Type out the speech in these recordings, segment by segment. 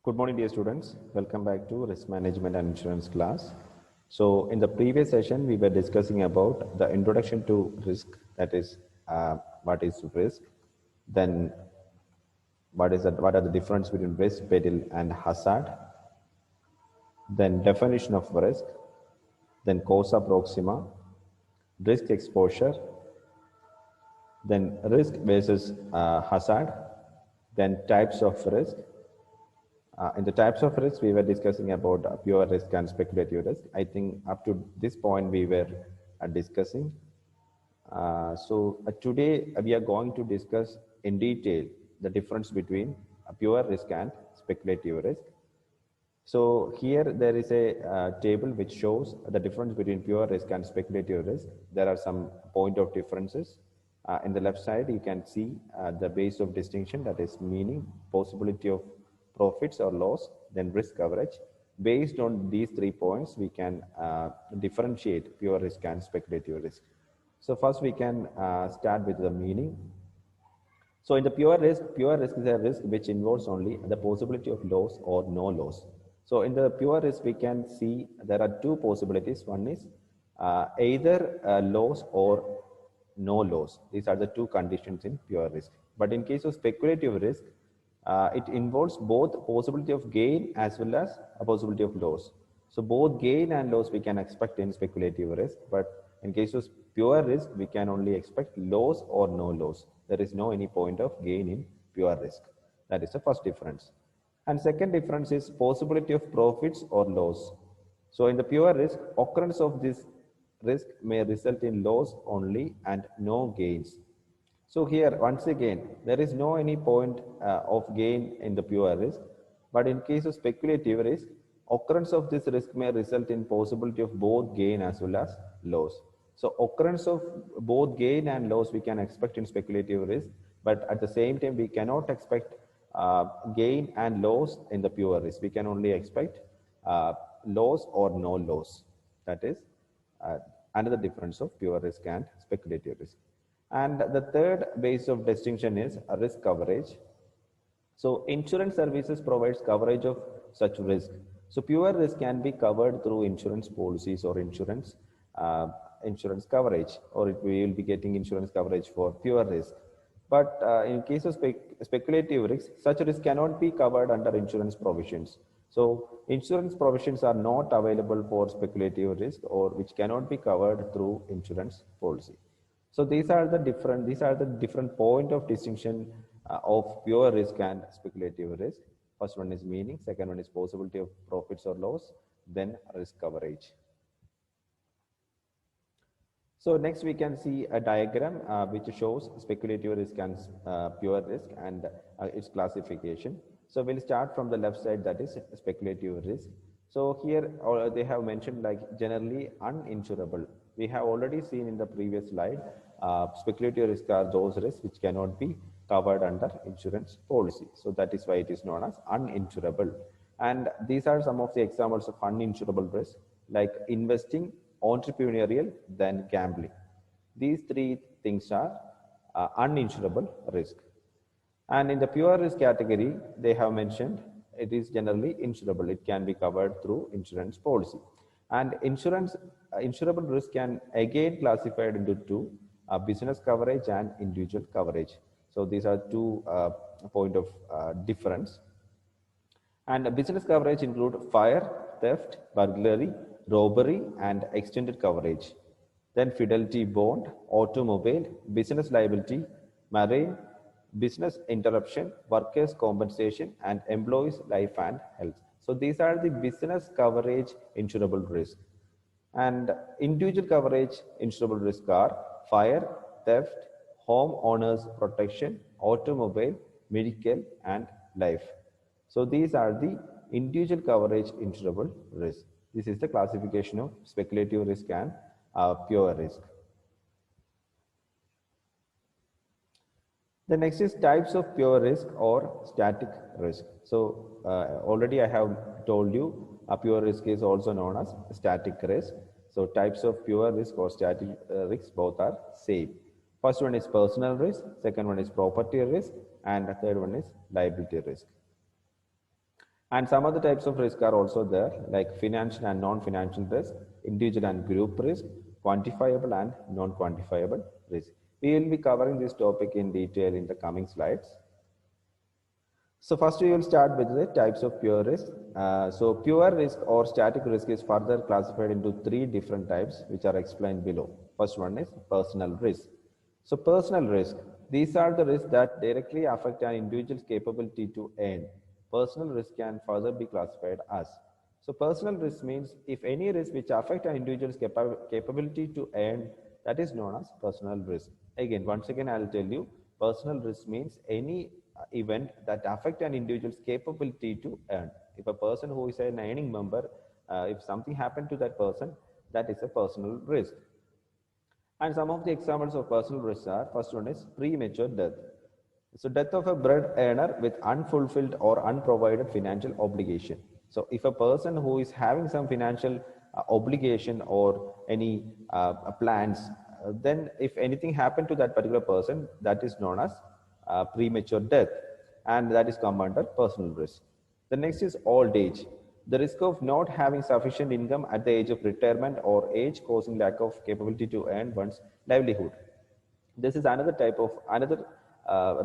Good morning, dear students. Welcome back to Risk Management and Insurance class. So, in the previous session, we were discussing about the introduction to risk, that is, what is risk, then what are the difference between risk, peril, and hazard, then definition of risk, then causa proxima, risk exposure, then risk versus hazard, then types of risk. In the types of risk, we were discussing about pure risk and speculative risk. I think up to this point we were discussing. So today we are going to discuss in detail the difference between pure risk and speculative risk. So here there is a table which shows the difference between pure risk and speculative risk. There are some point of differences. In the left side, you can see the base of distinction, that is meaning, possibility of profits or loss, then risk coverage. Based on these 3 points, we can differentiate pure risk and speculative risk. So first we can start with the meaning. So in the pure risk is a risk which involves only the possibility of loss or no loss. So in the pure risk, we can see there are two possibilities. One is either loss or no loss. These are the two conditions in pure risk. But in case of speculative risk, it involves both possibility of gain as well as a possibility of loss. So both gain and loss we can expect in speculative risk, but in case of pure risk, we can only expect loss or no loss. There is no any point of gain in pure risk. That is the first difference. And second difference is possibility of profits or loss. So in the pure risk, occurrence of this risk may result in loss only and no gains. So here, once again, there is no any point of gain in the pure risk, but in case of speculative risk, occurrence of this risk may result in possibility of both gain as well as loss. So occurrence of both gain and loss we can expect in speculative risk, but at the same time we cannot expect gain and loss in the pure risk. We can only expect loss or no loss. That is another difference of pure risk and speculative risk. And the third base of distinction is risk coverage. So insurance services provides coverage of such risk. So pure risk can be covered through insurance policies or insurance coverage, or we will be getting insurance coverage for pure risk. But in case of speculative risk, such risk cannot be covered under insurance provisions. So insurance provisions are not available for speculative risk, or which cannot be covered through insurance policy. So these are the different point of distinction of pure risk and speculative risk. First one is meaning, second one is possibility of profits or loss, then risk coverage. So next we can see a diagram which shows speculative risk and pure risk and its classification. So we'll start from the left side, that is speculative risk. So here they have mentioned like generally uninsurable. We have already seen in the previous slide, speculative risk are those risks which cannot be covered under insurance policy. So that is why it is known as uninsurable. And these are some of the examples of uninsurable risk, like investing, entrepreneurial, then gambling. These three things are uninsurable risk. And in the pure risk category, they have mentioned it is generally insurable. It can be covered through insurance policy. And insurable risk can again classified into two, business coverage and individual coverage. So these are two point of difference. And business coverage include fire, theft, burglary, robbery, and extended coverage. Then fidelity bond, automobile, business liability, marine, business interruption, workers' compensation, and employees' life and health. So these are the business coverage insurable risk. And individual coverage insurable risk are fire, theft, home owners protection, automobile, medical, and life. So these are the individual coverage insurable risk. This is the classification of speculative risk and pure risk. The next is types of pure risk or static risk. So already I have told you a pure risk is also known as static risk. So types of pure risk or static risk both are same. First one is personal risk, second one is property risk, and the third one is liability risk. And some other types of risk are also there, like financial and non-financial risk, individual and group risk, quantifiable and non-quantifiable risk. We will be covering this topic in detail in the coming slides. So first we will start with the types of pure risk. So pure risk or static risk is further classified into three different types, which are explained below. First one is personal risk. So personal risk, these are the risks that directly affect an individual's capability to earn. Personal risk can further be classified as. So personal risk means if any risk which affect an individual's capability to earn, that is known as personal risk. Again, once again, I'll tell you, personal risk means any event that affect an individual's capability to earn. If a person who is an earning member, if something happened to that person, that is a personal risk. And some of the examples of personal risks are, first one is premature death. So death of a bread earner with unfulfilled or unprovided financial obligation. So if a person who is having some financial obligation or any plans, then if anything happened to that particular person, that is known as premature death, and that is come under personal risk. The next is old age. The risk of not having sufficient income at the age of retirement or age causing lack of capability to earn one's livelihood. This is another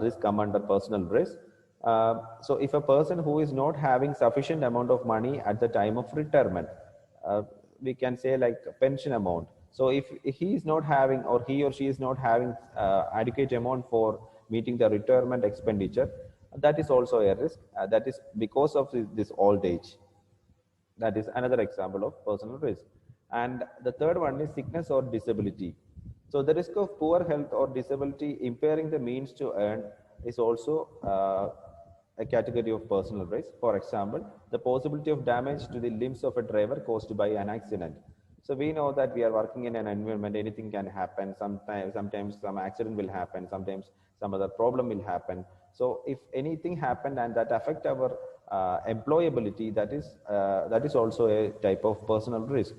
risk come under personal risk. So if a person who is not having sufficient amount of money at the time of retirement, we can say like pension amount. So if he is not having, or he or she is not having adequate amount for meeting the retirement expenditure, that is also a risk. That is because of this old age. That is another example of personal risk. And the third one is sickness or disability. So the risk of poor health or disability impairing the means to earn is also a category of personal risk. For example, the possibility of damage to the limbs of a driver caused by an accident. So we know that we are working in an environment, anything can happen. Sometimes some accident will happen, sometimes some other problem will happen. So if anything happened and that affect our employability, that is also a type of personal risk.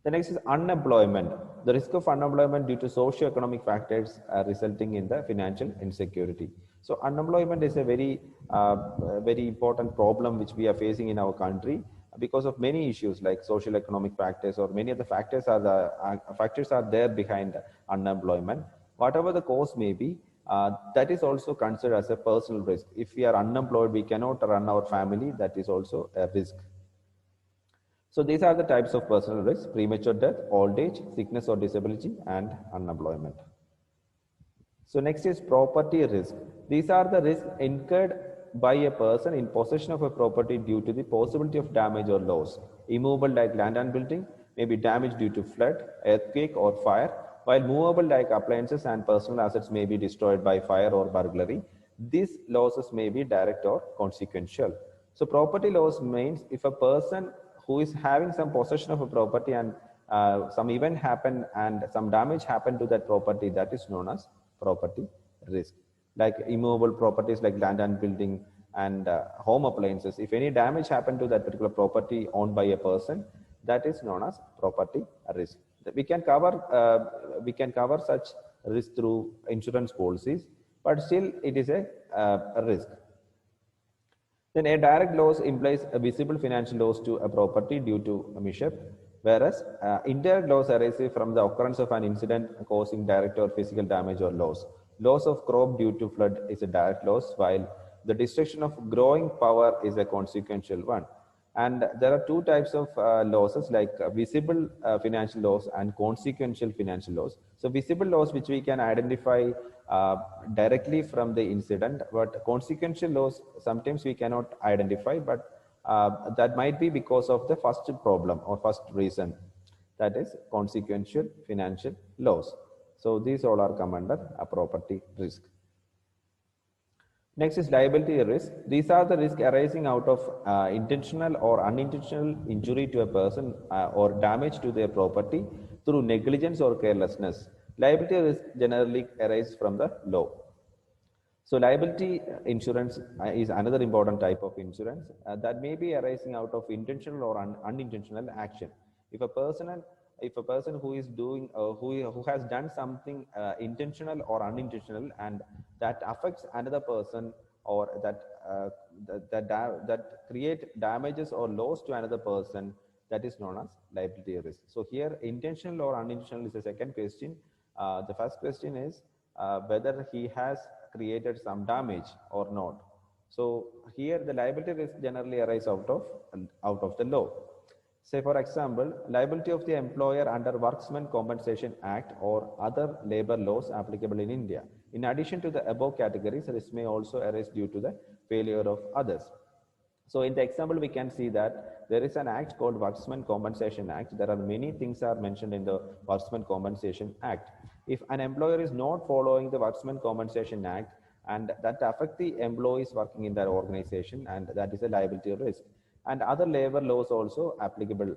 The next is unemployment. The risk of unemployment due to socio-economic factors resulting in the financial insecurity. So unemployment is a very important problem which we are facing in our country because of many issues like social economic factors, or many of the factors are there behind unemployment. Whatever the cause may be, that is also considered as a personal risk. If we are unemployed, we cannot run our family. That is also a risk. So these are the types of personal risks: premature death, old age, sickness or disability, and unemployment. So next is property risk. These are the risks incurred by a person in possession of a property due to the possibility of damage or loss. Immovable like land and building may be damaged due to flood, earthquake or fire, while movable like appliances and personal assets may be destroyed by fire or burglary. These losses may be direct or consequential. So property loss means if a person who is having some possession of a property and some event happen and some damage happen to that property, that is known as property risk. Like immovable properties like land and building and home appliances, if any damage happen to that particular property owned by a person, that is known as property risk. We can cover such risk through insurance policies, but still it is a risk. Then a direct loss implies a visible financial loss to a property due to a mishap, whereas indirect loss arises from the occurrence of an incident causing direct or physical damage or loss. Loss of crop due to flood is a direct loss, while the destruction of growing power is a consequential one. And there are two types of losses, like visible financial loss and consequential financial loss. So visible loss, which we can identify directly from the incident, but consequential loss sometimes we cannot identify, but that might be because of the first problem or first reason, that is consequential financial loss. So these all are come under a property risk. Next is liability risk. These are the risks arising out of intentional or unintentional injury to a person or damage to their property through negligence or carelessness. Liability risk generally arises from the law. So liability insurance is another important type of insurance that may be arising out of intentional or unintentional action. If a person who is doing who has done something intentional or unintentional and that affects another person or that create damages or loss to another person, that is known as liability risk. So here, intentional or unintentional is the second question. The first question is whether he has created some damage or not. So here, the liability risk generally arises out of the law. Say, for example, liability of the employer under Workmen's Compensation Act or other labor laws applicable in India. In addition to the above categories, risk may also arise due to the failure of others. So in the example, we can see that there is an act called Workmen's Compensation Act. There are many things are mentioned in the Workmen's Compensation Act. If an employer is not following the Workmen's Compensation Act, and that affect the employees working in that organization, and that is a liability risk. And other labor laws also applicable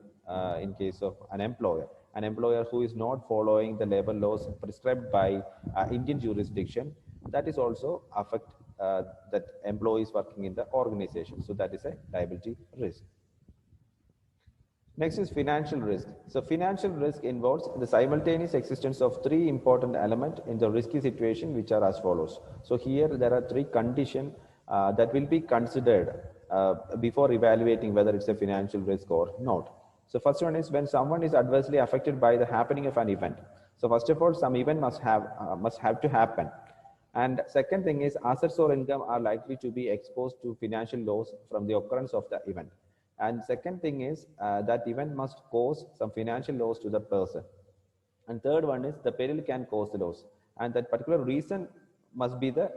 in case of an employer who is not following the labor laws prescribed by Indian jurisdiction, that is also affect that employees working in the organization. So that is a liability risk. Next is financial risk. So financial risk involves the simultaneous existence of three important elements in the risky situation, which are as follows. So here there are three conditions that will be considered before evaluating whether it's a financial risk or not. So first one is when someone is adversely affected by the happening of an event. So first of all, some event must have to happen. And second thing is assets or income are likely to be exposed to financial loss from the occurrence of the event. And second thing is that event must cause some financial loss to the person. And third one is the peril can cause the loss. And that particular reason must be the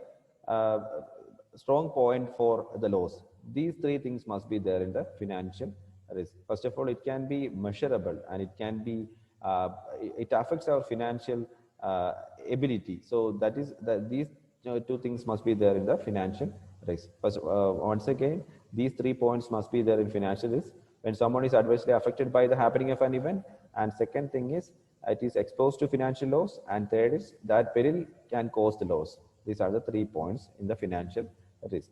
strong point for the loss. These three things must be there in the financial risk. First of all, it can be measurable, and it can be, it affects our financial ability. So that is these two things must be there in the financial risk. First, once again, these 3 points must be there in financial risk. When someone is adversely affected by the happening of an event, and second thing is it is exposed to financial loss, and third is that peril can cause the loss. These are the 3 points in the financial risk.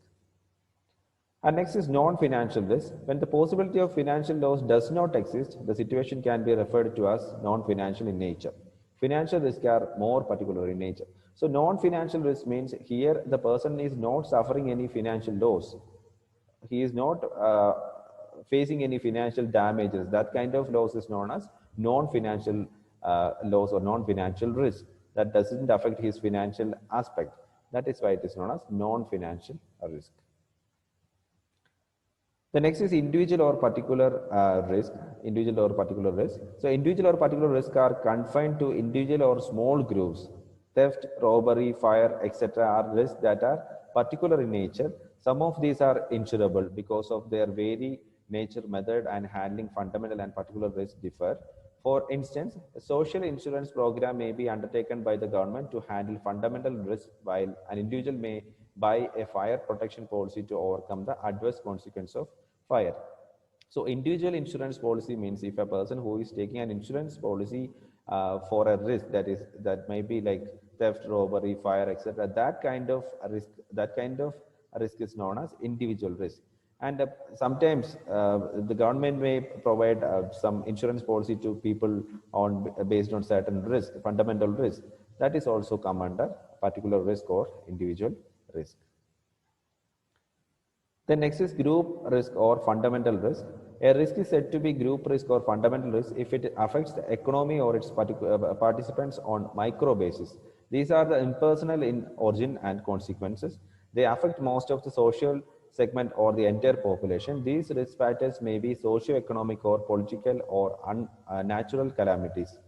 And next is non-financial risk. When the possibility of financial loss does not exist, the situation can be referred to as non-financial in nature. Financial risks are more particular in nature. So non-financial risk means here the person is not suffering any financial loss. He is not facing any financial damages. That kind of loss is known as non-financial loss or non-financial risk. That doesn't affect his financial aspect. That is why it is known as non-financial risk. The next is individual or particular risk. Individual or particular risk. So individual or particular risk are confined to individual or small groups. Theft, robbery, fire, etc. are risks that are particular in nature. Some of these are insurable because of their very nature, method, and handling. Fundamental and particular risks differ. For instance, a social insurance program may be undertaken by the government to handle fundamental risks, while an individual may buy a fire protection policy to overcome the adverse consequence of fire. So individual insurance policy means if a person who is taking an insurance policy for a risk that may be like theft, robbery, fire, etc., that kind of risk is known as individual risk. And sometimes the government may provide some insurance policy to people based on certain risk, fundamental risk. That is also come under particular risk or individual risk. The next is group risk or fundamental risk. A risk is said to be group risk or fundamental risk if it affects the economy or its participants on micro basis. These are the impersonal in origin and consequences. They affect most of the social segment or the entire population. These risk factors may be socio-economic or political or natural calamities.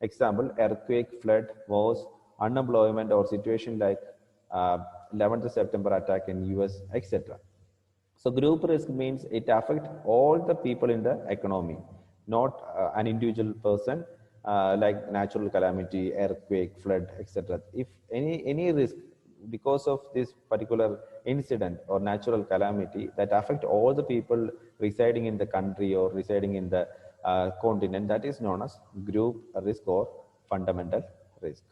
Example, earthquake, flood, wars, unemployment, or situation like 11th September attack in US, etc. So group risk means it affects all the people in the economy, not an individual person, like natural calamity, earthquake, flood, etc. If any risk because of this particular incident or natural calamity that affect all the people residing in the country or residing in the continent, that is known as group risk or fundamental risk.